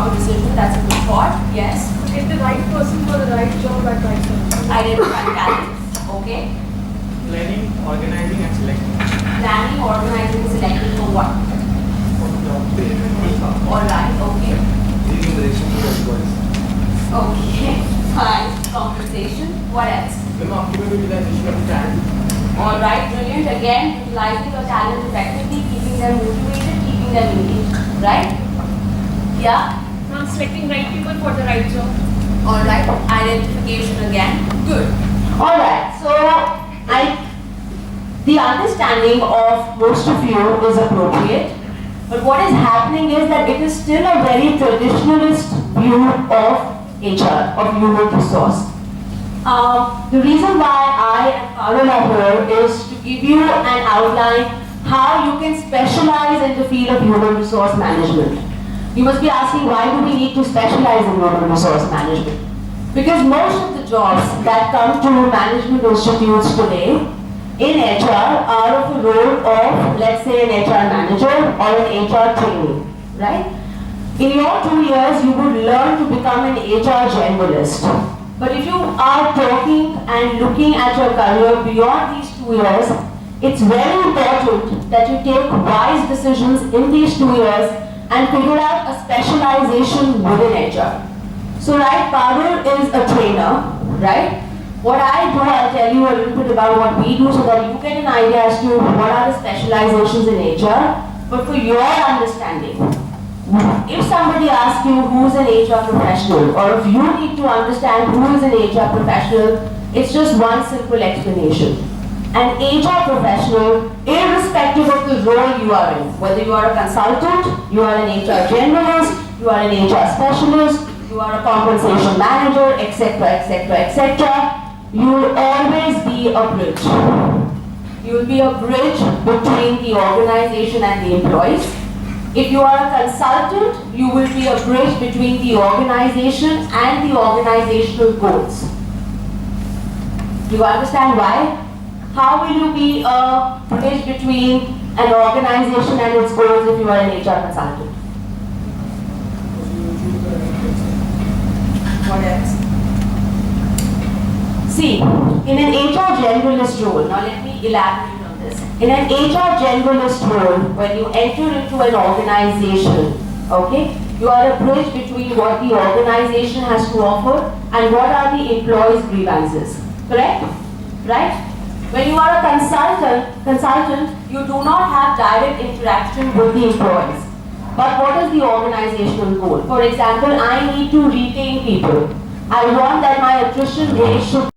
decision, that's a good thought. Yes. Get the right person for the right job at right time. Identify talents. Okay. Planning, organizing and selecting. Planning, organizing, selecting for what? For the job. Alright, okay. Giving direction to the employees. Okay, fine. Compensation. What else? Optimal utilization of talent. Alright, brilliant. Again, utilizing your talent effectively, keeping them motivated, keeping them engaged. Right? Yeah? Now selecting right people for the right job. Alright, identification again. Good. Alright, so the understanding of most of you is appropriate, but what is happening is that it is still a very traditionalist view of HR, of human resource. The reason why I and Carol are here is to give you an outline how you can specialize in the field of human resource management. You must be asking, why do we need to specialize in human resource management? Because most of the jobs that come to management institutes today in HR are of a role of, let's say, an HR manager or an HR trainee, right? In your 2 years, you would learn to become an HR generalist. But if you are talking and looking at your career beyond these 2 years, it's very important that you take wise decisions in these 2 years and figure out a specialization within HR. So, right, Parul is a trainer, right? What I do, I'll tell you a little bit about what we do so that you get an idea as to what are the specializations in HR. But for your understanding, if somebody asks you who's an HR professional, or if you need to understand who is an HR professional, it's just one simple explanation. An HR professional, irrespective of the role you are in, whether you are a consultant, you are an HR generalist, you are an HR specialist, you are a compensation manager, etc., etc., etc., you will always be a bridge. You will be a bridge between the organization and the employees. If you are a consultant, you will be a bridge between the organization and the organizational goals. Do you understand why? How will you be a bridge between an organization and its goals if you are an HR consultant? What else? See, in an HR generalist role, now let me elaborate on this. In an HR generalist role, when you enter into an organization, okay, you are a bridge between what the organization has to offer and what are the employees' grievances. Correct? Right? When you are a consultant, you do not have direct interaction with the employees. But what is the organizational goal? For example, I need to retain people. I want that my attrition rate should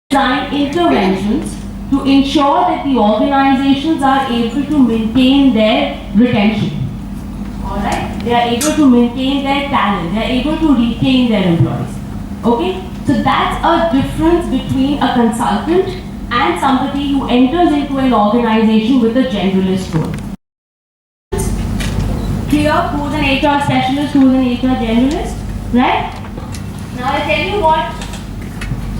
design interventions to ensure that the organizations are able to maintain their retention. Alright? They are able to maintain their talent. They are able to retain their employees. Okay? So that's a difference between a consultant and somebody who enters into an organization with a generalist role. Clear? Who's an HR specialist, who's an HR generalist? Right? Now I'll tell you what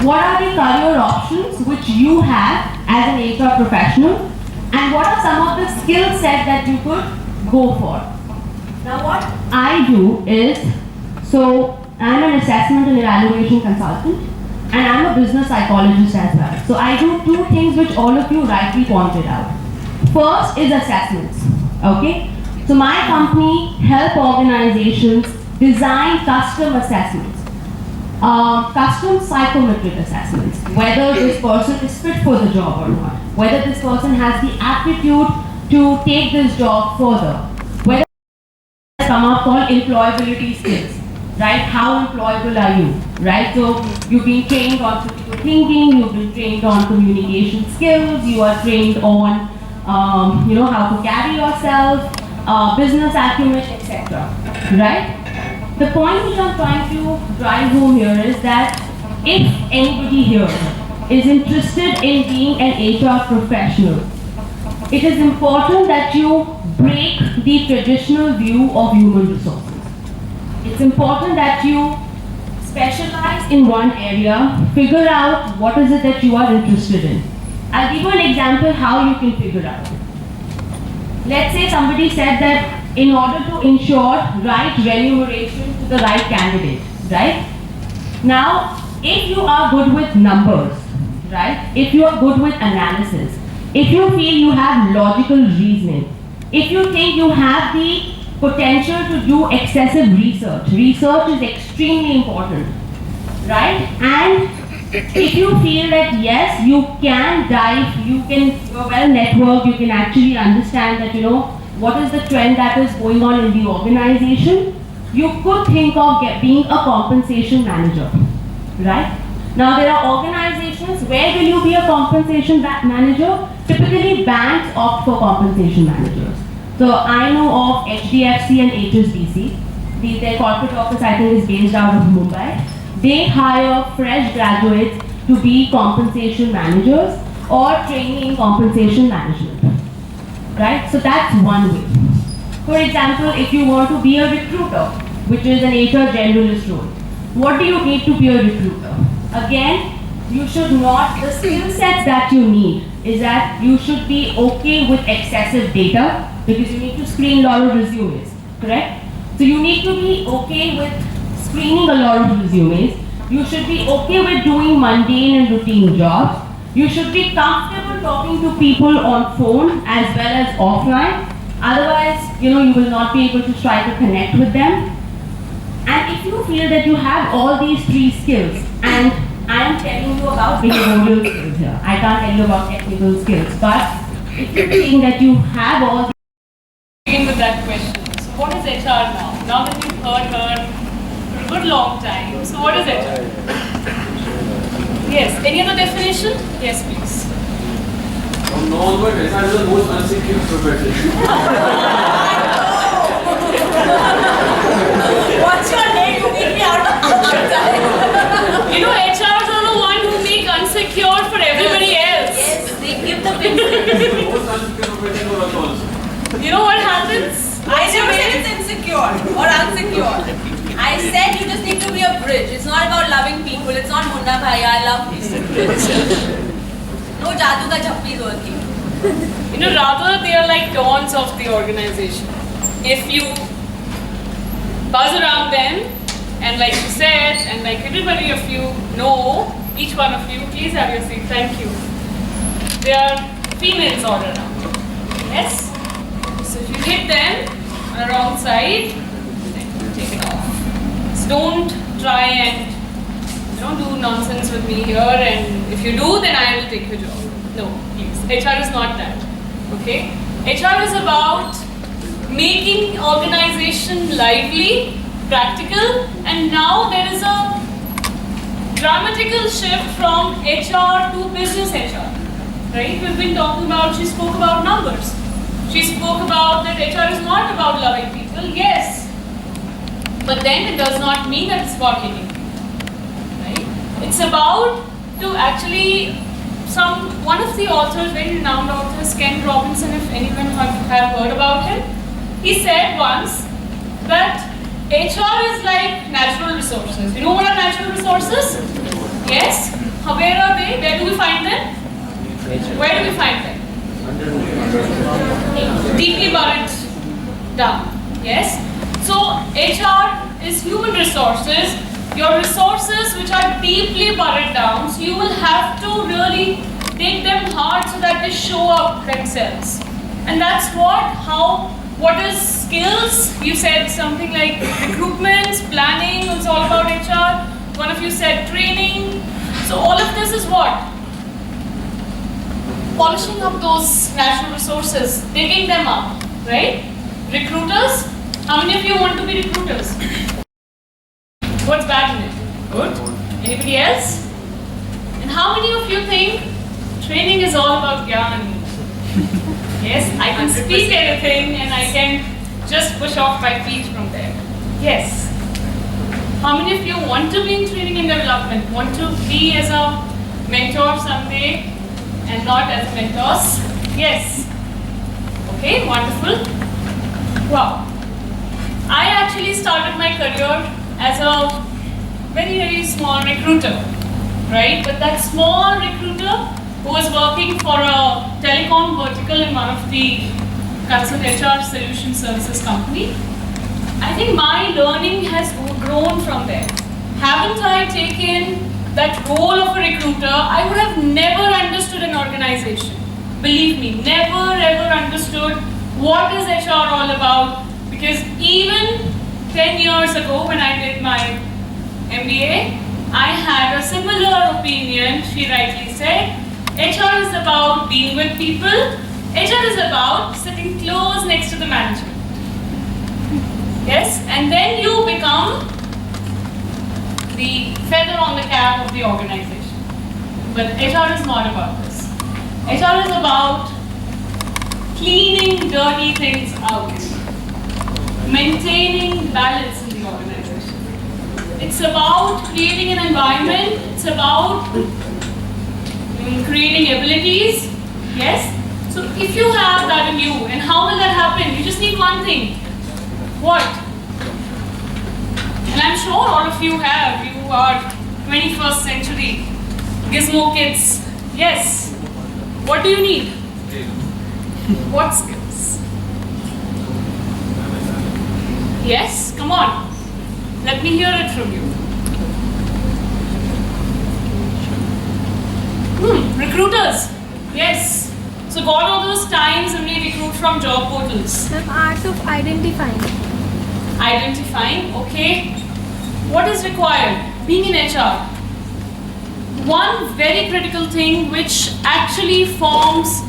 are the career options which you have as an HR professional and what are some of the skill set that you could go for. Now what I do is, so I'm an assessment and evaluation consultant and I'm a business psychologist as well. So I do two things which all of you rightly pointed out. First is assessments, okay? So my company help organizations design custom assessments. Custom psychometric assessments, whether this person is fit for the job or not, whether this person has the aptitude to take this job further, whether it's come up called employability skills, right? How employable are you, right? So you've been trained on critical thinking, you've been trained on communication skills, you are trained on, how to carry yourself, business acumen, etc., right? The point which I'm trying to drive home here is that if anybody here is interested in being an HR professional, it is important that you break the traditional view of human resources. It's important that you specialize in one area, figure out what is it that you are interested in. I'll give you an example how you can figure out. Let's say somebody said that in order to ensure right remuneration to the right candidate, right? Now, if you are good with numbers, right? If you are good with analysis, if you feel you have logical reasoning, if you think you have the potential to do excessive research, research is extremely important, right? And if you feel that yes, you can dive, you're well networked, you can actually understand that, what is the trend that is going on in the organization, you could think of being a compensation manager, right? Now there are organizations, where will you be a compensation manager? Typically banks opt for compensation managers. So I know of HDFC and HSBC, their corporate office I think is based out of Mumbai. They hire fresh graduates to be compensation managers or training in compensation management, right? So that's one way. For example, if you want to be a recruiter, which is an HR generalist role, what do you need to be a recruiter? Again, you should not, the skill sets that you need is that you should be okay with excessive data because you need to screen a lot of resumes, correct? So you need to be okay with screening a lot of resumes. You should be okay with doing mundane and routine jobs. You should be comfortable talking to people on phone as well as offline. Otherwise, you will not be able to try to connect with them. And if you feel that you have all these three skills, and I am telling you about behavioral skills here, I can't tell you about technical skills, but if you think that you have all Begin with that question. So what is HR now? Now that you've heard her for a good long time, so what is HR? Yes, any other definition? Yes, please. From now onward, HR is the most unsecure profession. What's your name? You make me out of HRs are the one who make unsecure for everybody else. Yes, they give the big. The most unsecure profession for us also. You know what happens? I never said it's insecure or unsecure. I said you just need to be a bridge. It's not about loving people. It's not Munna Bhai, I love people. No jadoo ka chappi hoti. Rather they are like dawns of the organization. If you buzz around them, and like you said, and like everybody of you know, each one of you, please have your seat, thank you. There are females all around. Yes? So if you hit them on the wrong side, then take it off. So don't try and do nonsense with me here, and if you do, then I will take your job. No, please. HR is not that. Okay? HR is about making organization lively, practical, and now there is a dramatical shift from HR to business HR. Right? We've been talking about, she spoke about numbers. She spoke about that HR is not about loving people. Yes. But then it does not mean that it's about hating people. Right? It's about to actually one of the authors, very renowned authors, Ken Robinson, if anyone have heard about him, he said once that HR is like natural resources. You know what are natural resources? Yes? Where are they? Where do we find them? Where do we find them? Deeply buried down. Yes? So HR is human resources. Your resources which are deeply buried down, so you will have to really take them hard so that they show up themselves. And that's what is skills? You said something like recruitment, planning, it's all about HR. One of you said training. So all of this is what? Polishing up those natural resources, digging them up, right? Recruiters, how many of you want to be recruiters? What's bad in it? Good. Anybody else? And how many of you think training is all about gyan? Yes, I can speak anything and I can just push off my feet from there. Yes. How many of you want to be in training and development? Want to be as a mentor someday and not as mentors? Yes. Okay, wonderful. Wow. I actually started my career as a very, very small recruiter, right? But that small recruiter who was working for a telecom vertical in one of the That's an HR solution services company. I think my learning has grown from there. Haven't I taken that role of a recruiter, I would have never understood an organization. Believe me, never ever understood what is HR all about, because even 10 years ago when I did my MBA, I had a similar opinion. She rightly said, HR is about being with people, HR is about sitting close next to the manager. Yes, and then you become the feather on the cap of the organization. But HR is not about this. HR is about cleaning dirty things out, maintaining balance in the organization. It's about creating an environment, it's about creating abilities, yes? So if you have that in you, and how will that happen? You just need one thing. What? And I'm sure all of you have. You are 21st century gizmo kids. Yes. What do you need? What skills? Yes? Come on. Let me hear it from you. Recruiters. Yes. So got all those times when we recruit from job portals. The art of identifying. Identifying, okay. What is required? Being in HR. One very critical thing which actually forms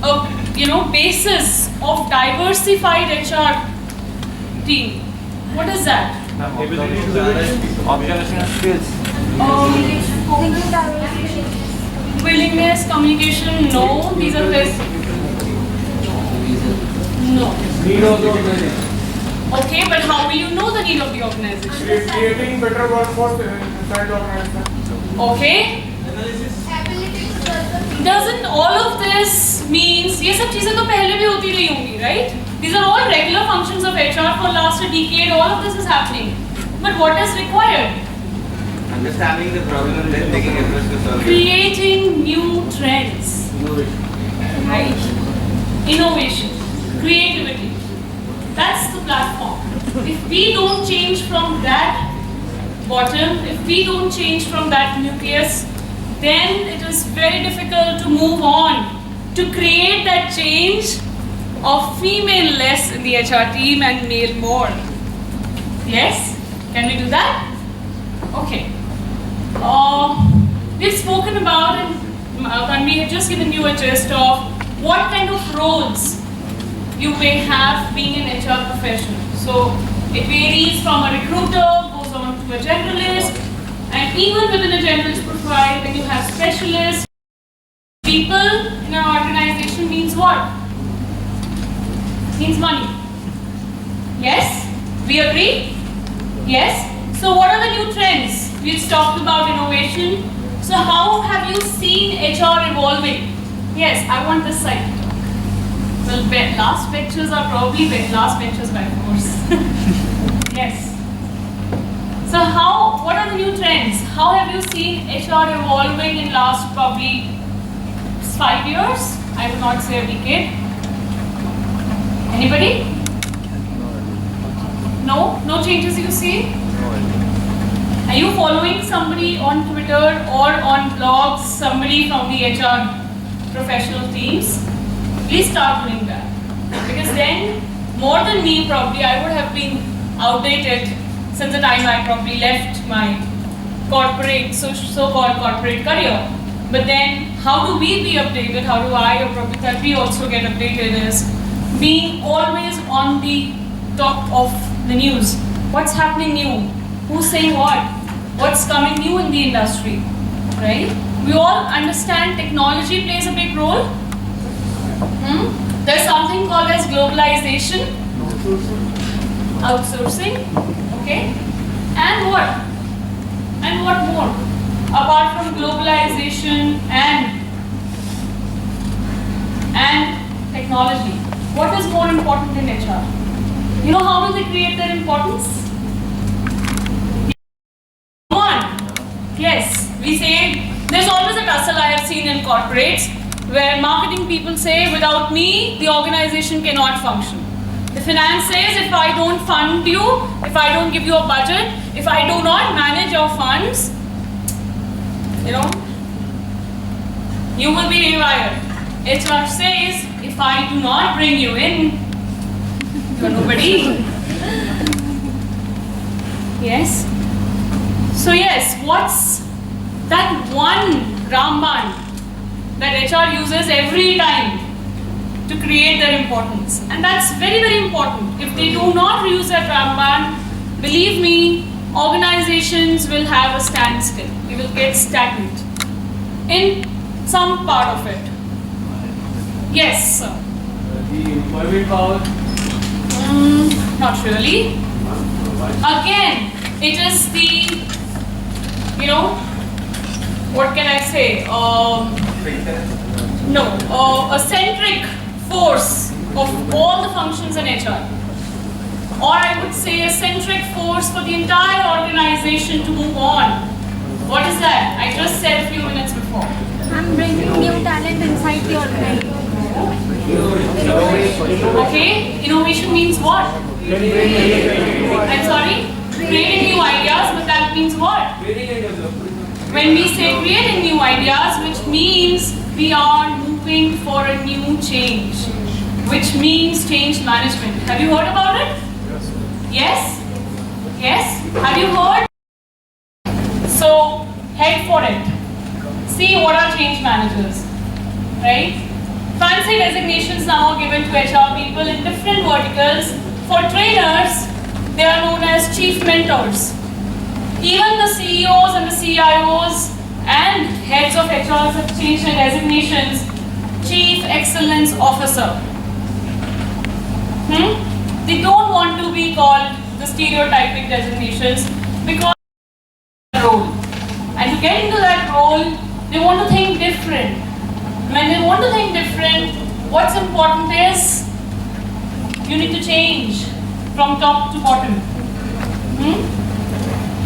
a basis of diversified HR team. What is that? Observational skills. Willingness, communication, no. These are less. No. Need of the organization. Okay, but how will you know the need of the organization? Creating better workforce inside the organization. Okay. Doesn't all of this means ये सब चीजें तो पहले भी होती रही होंगी, right? These are all regular functions of HR for last a decade. All of this is happening. But what is required? Understanding the problem and then taking efforts to solve it. Creating new trends. Right? Innovation. Creativity. That's the platform. If we don't change from that bottom, if we don't change from that nucleus, then it is very difficult to move on, to create that change of female less in the HR team and male more. Yes? Can we do that? Okay. We've spoken about, and Tanvi had just given you a gist of what kind of roles you may have being an HR professional. So it varies from a recruiter, goes on to a generalist, and even within a generalist profile, when you have specialists, people in an organization means what? Means money. Yes? We agree? Yes? So what are the new trends? We've talked about innovation. So how have you seen HR evolving? Yes, I want this side. Well, last lectures are probably last lectures by force. Yes. So what are the new trends? How have you seen HR evolving in last probably 5 years? I would not say a decade. Anybody? No? No changes you see? Are you following somebody on Twitter or on blogs, somebody from the HR professional teams? Please start doing that. Because then, more than me probably, I would have been outdated since the time I probably left my corporate, so-called corporate career. But then, how do we be updated? How do I or probably that we also get updated is being always on the top of the news. What's happening new? Who's saying what? What's coming new in the industry? Right? We all understand technology plays a big role. There's something called as globalization, outsourcing, okay? And what? And what more? Apart from globalization and technology, what is more important in HR? You know how do they create their importance? One, yes, we say there's always a tussle I have seen in corporates. where marketing people say, without me, the organization cannot function. The finance says, if I don't fund you, if I don't give you a budget, if I do not manage your funds, you will be rewired. HR says, if I do not bring you in, you're nobody. Yes? So yes, what's that one Ramban that HR uses every time to create their importance? And that's very, very important. If they do not use that Ramban, believe me, organizations will have a standstill. They will get stagnant in some part of it. Yes, sir. The employment power. Not really. Again, it is the, what can I say? A centric force of all the functions in HR. Or I would say a centric force for the entire organization to move on. What is that? I just said a few minutes before. I'm bringing new talent inside the organization. Okay, innovation means what? I'm sorry? Creating new ideas, but that means what? When we say creating new ideas, which means we are moving for a new change, which means change management. Have you heard about it? Yes? Yes? Have you heard? So, head for it. See what are change managers, right? Fancy designations now are given to HR people in different verticals. For trainers, they are known as chief mentors. Even the CEOs and the CIOs and heads of HRs have changed their designations. Chief Excellence Officer. They don't want to be called the stereotypic designations because role. And to get into that role, they want to think different. When they want to think different, what's important is you need to change from top to bottom.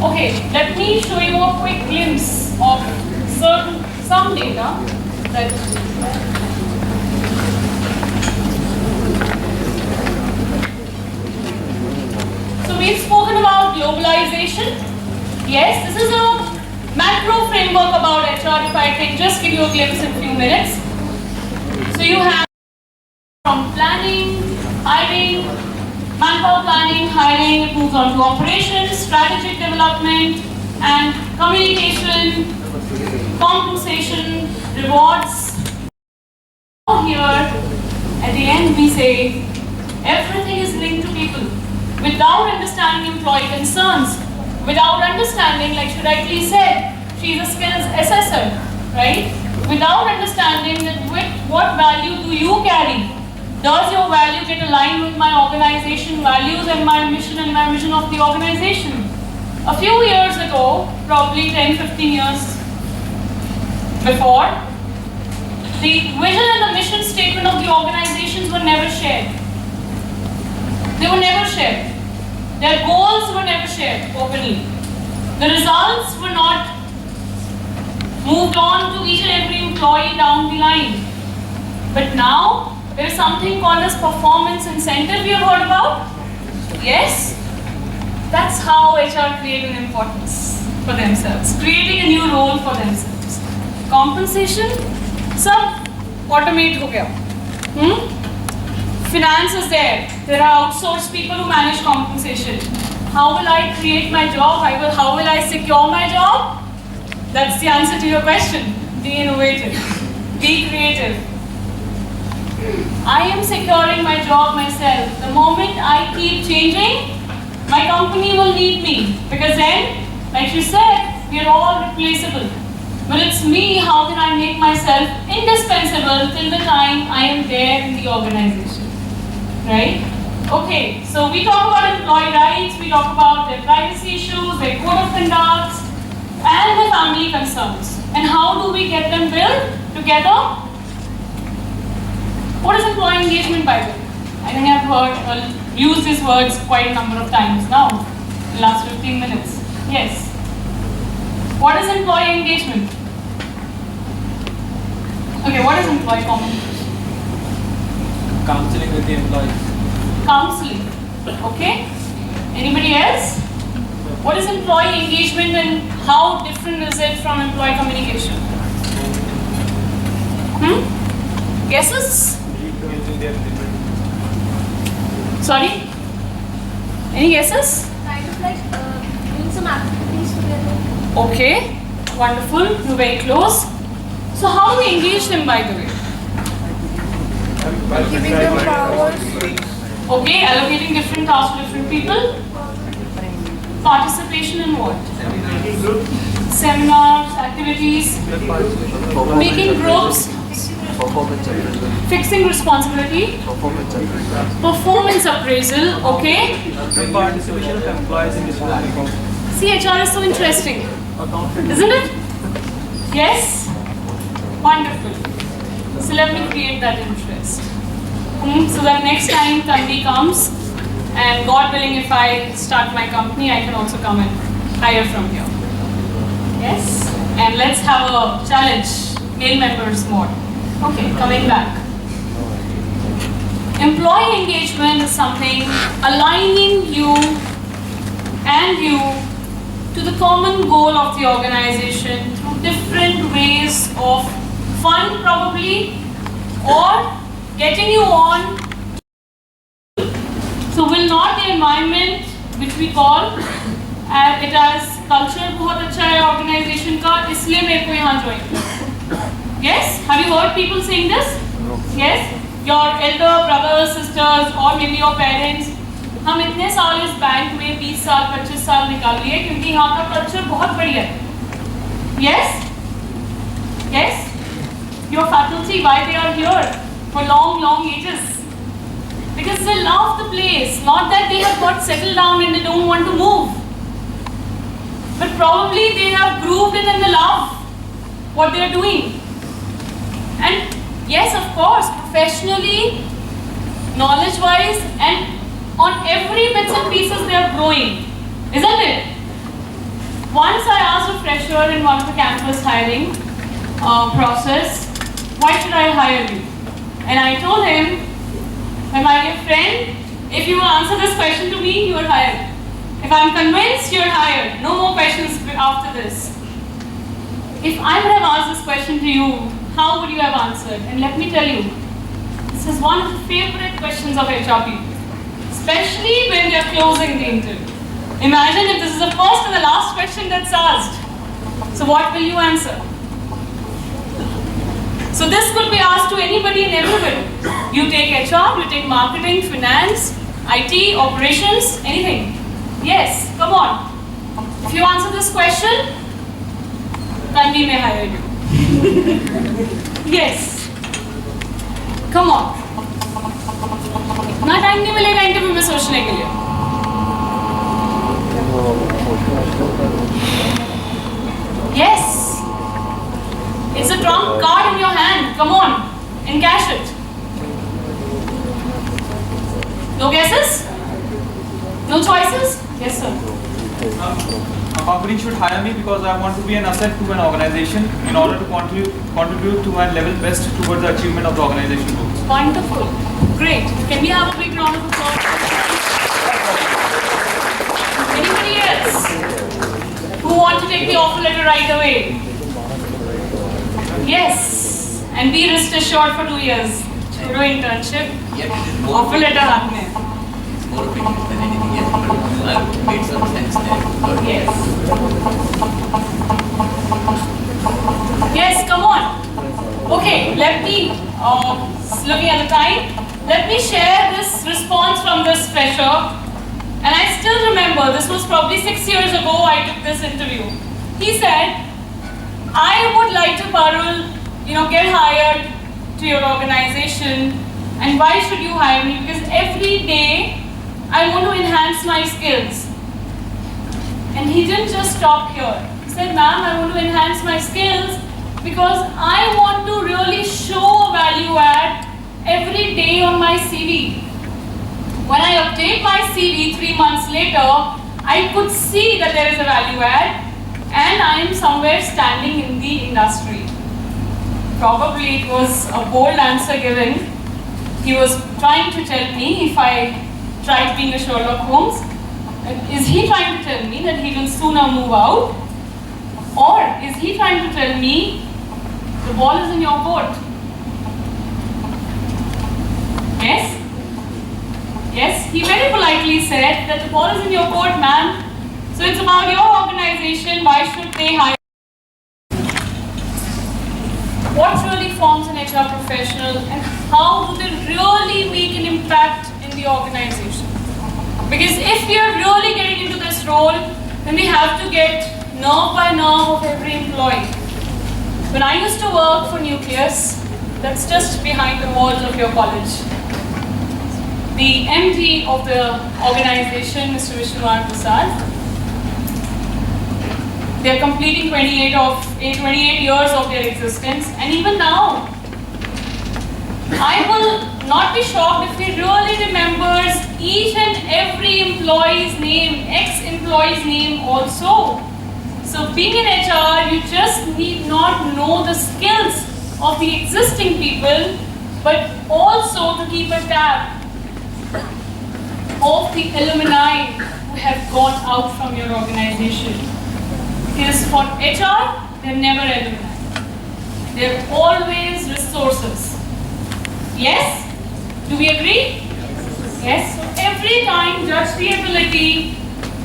Okay, let me show you a quick glimpse of some data that so we've spoken about globalization. Yes, this is a macro framework about HR, if I can just give you a glimpse in a few minutes. So you have from planning, hiring, manpower planning, hiring, it moves on to operations, strategic development, and communication, compensation, rewards. Here, at the end we say, everything is linked to people. Without understanding employee concerns, without understanding, like she rightly said, she's a skills assessor, right? Without understanding that what value do you carry? Does your value get aligned with my organization values and my mission of the organization? A few years ago, probably 10, 15 years before, the vision and the mission statement of the organizations were never shared. They were never shared. Their goals were never shared openly. The results were not moved on to each and every employee down the line. But now, there is something called as performance incentive you have heard about? Yes? That's how HR create an importance for themselves, creating a new role for themselves. Compensation, सब automate हो गया. Finance is there. There are outsourced people who manage compensation. How will I create my job? How will I secure my job? That's the answer to your question. Be innovative. Be creative. I am securing my job myself. The moment I keep changing, my company will need me. Because then, like you said, we are all replaceable. But it's me, how can I make myself indispensable till the time I am there in the organization. Right? Okay, so we talk about employee rights, we talk about their privacy issues, their code of conduct, and their family concerns. And how do we get them built together? What is employee engagement, by the way? I think I've used these words quite a number of times now, in the last 15 minutes. Yes. What is employee engagement? Okay, what is employee communication? Counseling with the employees. Counseling. Okay. Anybody else? What is employee engagement and how different is it from employee communication? Guesses? Sorry? Any guesses? Kind of like doing some activities together. Okay. Wonderful. You're very close. So how do we engage them, by the way? Giving them powers. Okay, allocating different tasks to different people. Participation in what? Seminars, activities, making groups, fixing responsibility, performance appraisal, okay? Participation of employees in decision. See, HR is so interesting, isn't it? Yes? Wonderful. So let me create that interest. So that next time Tanvi comes, and God willing, if I start my company, I can also come and hire from here. Yes? And let's have a challenge, male members more. Okay, coming back. Employee engagement is something aligning you and you to the common goal of the organization through different ways of fun probably, or getting you on. So will not the environment which we call it as culture बहुत अच्छा है organization का, इसलिए मेरे को यहाँ join किया. Yes? Have you heard people saying this? Yes? Your elder brothers, sisters, or maybe your parents. हम इतने साल इस बैंक में 20 साल 25 साल निकाल लिए क्योंकि यहाँ का कल्चर बहुत बढ़िया है. Yes? Yes? Your faculty, why they are here for long ages? Because they love the place, not that they have got settled down and they don't want to move. But probably they have grooved in and they love what they are doing. And yes, of course, professionally, knowledge-wise, and on every bits and pieces they are growing, isn't it? Once I asked a fresher in one of the campus hiring process, why should I hire you? And I told him, my dear friend, if you will answer this question to me, you are hired. If I am convinced, you are hired. No more questions after this. If I would have asked this question to you, how would you have answered? And let me tell you, this is one of the favorite questions of HR people, especially when they are closing the interview. Imagine if this is the first and the last question that's asked. So what will you answer? So this could be asked to anybody and everybody. You take HR, you take marketing, finance, IT, operations, anything. Yes, come on. If you answer this question, Tanvi may hire you. Yes. Come on. इतना time नहीं मिलेगा interview में सोचने के लिए. Yes. It's a trump card in your hand. Come on, encash it. No guesses? No choices? Yes, sir. A company should hire me because I want to be an asset to an organization in order to contribute to and level best towards the achievement of the organization goals. Wonderful. Great. Can we have a big round of applause? Anybody else who want to take the offer letter right away? Yes. And be rest assured for 2 years. Through internship. Offer letter हाथ में. More opinion than anything else, but I've made some sense there. Yes. Yes, come on. Okay, let me, looking at the time, let me share this response from this fresher. And I still remember, this was probably 6 years ago I took this interview. He said, I would like to, Parul, get hired to your organization. And why should you hire me? Because every day, I want to enhance my skills. And he didn't just stop here. He said, ma'am, I want to enhance my skills because I want to really show value add every day on my CV. When I update my CV 3 months later, I could see that there is a value add and I am somewhere standing in the industry. probably it was a bold answer given. He was trying to tell me if I tried being a Sherlock Holmes, is he trying to tell me that he will sooner move out? Or is he trying to tell me the ball is in your court? Yes? Yes, he very politely said that the ball is in your court, ma'am. So it's about your organization, why should they hire? What really forms an HR professional and how do they really make an impact in the organization? Because if we are really getting into this role, then we have to get nerve by nerve of every employee. When I used to work for Nucleus, that's just behind the walls of your college, the MD of the organization, Mr. Vishnuvar Prasad, they are completing 28 years of their existence, and even now, I will not be shocked if he really remembers each and every employee's name, ex-employee's name also. So being in HR, you just need not know the skills of the existing people, but also to keep a tab of the alumni who have gone out from your organization. Because for HR, they're never alumni. They're always resources. Yes? Do we agree? Yes? So every time, judge the ability,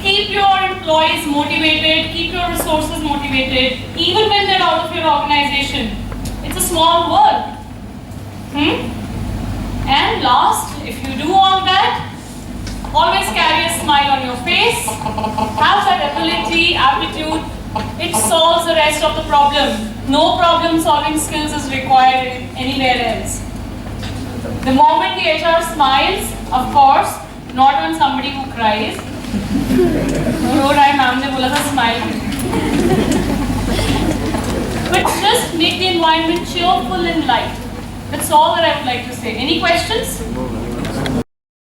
keep your employees motivated, keep your resources motivated, even when they're out of your organization. It's a small world. And last, if you do all that, always carry a smile on your face, have that ability, aptitude, it solves the rest of the problem. No problem solving skills is required anywhere else. The moment the HR smiles, of course, not on somebody who cries. No, right, ma'am ne bola tha smile. But just make the environment cheerful and light. That's all that I would like to say. Any questions?